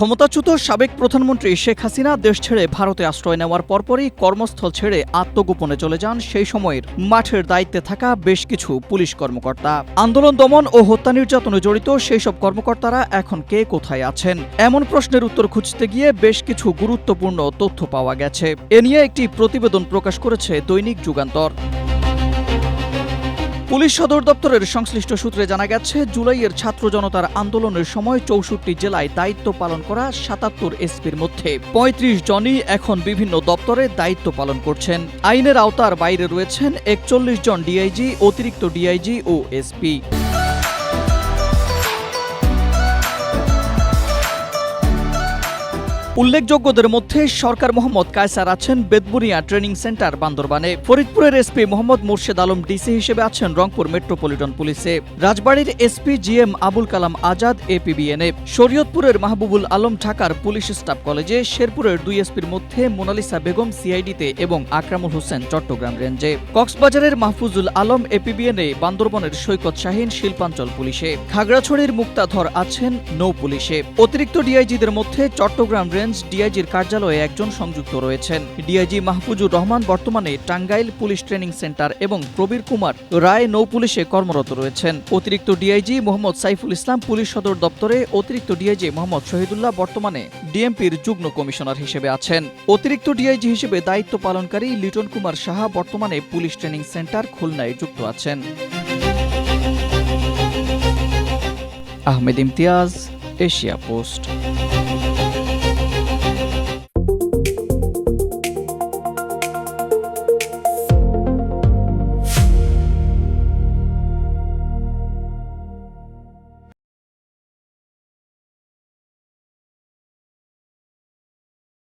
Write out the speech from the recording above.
ক্ষমতাচ্যুত সাবেক প্রধানমন্ত্রী শেখ হাসিনা দেশ ছেড়ে ভারতে আশ্রয় নেওয়ার পরপরই কর্মস্থল ছেড়ে আত্মগোপনে চলে যান সেই সময়ের মাঠের দায়িত্বে থাকা বেশ কিছু পুলিশ কর্মকর্তা। আন্দোলন দমন ও হত্যা নির্যাতনে জড়িত সেই সব কর্মকর্তারা এখন কে কোথায় আছেন, এমন প্রশ্নের উত্তর খুঁজতে গিয়ে বেশ কিছু গুরুত্বপূর্ণ তথ্য পাওয়া গেছে। এ নিয়ে একটি প্রতিবেদন প্রকাশ করেছে দৈনিক যুগান্তর। পুলিশ সদর দপ্তরের সংশ্লিষ্ট সূত্রে জানা গেছে, জুলাইয়ের ছাত্র জনতার আন্দোলনের সময় ৬৪ জেলায় দায়িত্ব পালন করা ৭৭ এসপির মধ্যে ৩৫ জনই এখন বিভিন্ন দপ্তরে দায়িত্ব পালন করছেন। আইনের আওতার বাইরে রয়েছেন ৪১ জন ডিআইজি, অতিরিক্ত ডিআইজি ও এসপি। উল্লেখযোগ্যদের মধ্যে সরকার মোহাম্মদ কায়সার আছেন বেতবুনিয়া ট্রেনিং সেন্টার বান্দরবানে, ফরিদপুরের এসপি মোহাম্মদ মোর্শেদ আলম ডিসি হিসেবে আছেন রংপুর মেট্রোপলিটন পুলিশে, রাজবাড়ীর এসপি জিএম আবুল কালাম আজাদ এপিবিএনে, শরীয়তপুরের মাহবুবুল আলম ঢাকার পুলিশ স্টাফ কলেজে, শেরপুরের ২ এসপির মধ্যে মোনালিসা বেগম সিআইডিতে এবং আকরামুল হোসেন চট্টগ্রাম রেঞ্জে, কক্সবাজারের মাহফুজুল আলম এপিবিএনে, বান্দরবনের সৈকত শাহীন শিল্পাঞ্চল পুলিশে, খাগড়াছড়ির মুক্তাধর আছেন নৌ পুলিশে। অতিরিক্ত ডিআইজিদের মধ্যে চট্টগ্রাম ডিআইজির কার্যালয়ে একজন সংযুক্ত রয়েছেন। ডিআইজি মাহফুজুর রহমান বর্তমানে টাঙ্গাইল পুলিশ ট্রেনিং সেন্টার এবং প্রবীর কুমার রায় নৌ পুলিশে কর্মরত রয়েছেন। অতিরিক্ত ডিআইজি মোহাম্মদ সাইফুল ইসলাম পুলিশ সদর দপ্তরে, অতিরিক্ত ডিআইজি মোহাম্মদ শহীদুল্লাহ বর্তমানে ডিএমপির যুগ্ম কমিশনার হিসেবে আছেন। অতিরিক্ত ডিআইজি হিসেবে দায়িত্ব পালনকারী লিটন কুমার সাহা বর্তমানে পুলিশ ট্রেনিং সেন্টার খুলনায় যুক্ত আছেন। Ahmed Imtiaz, Asia post.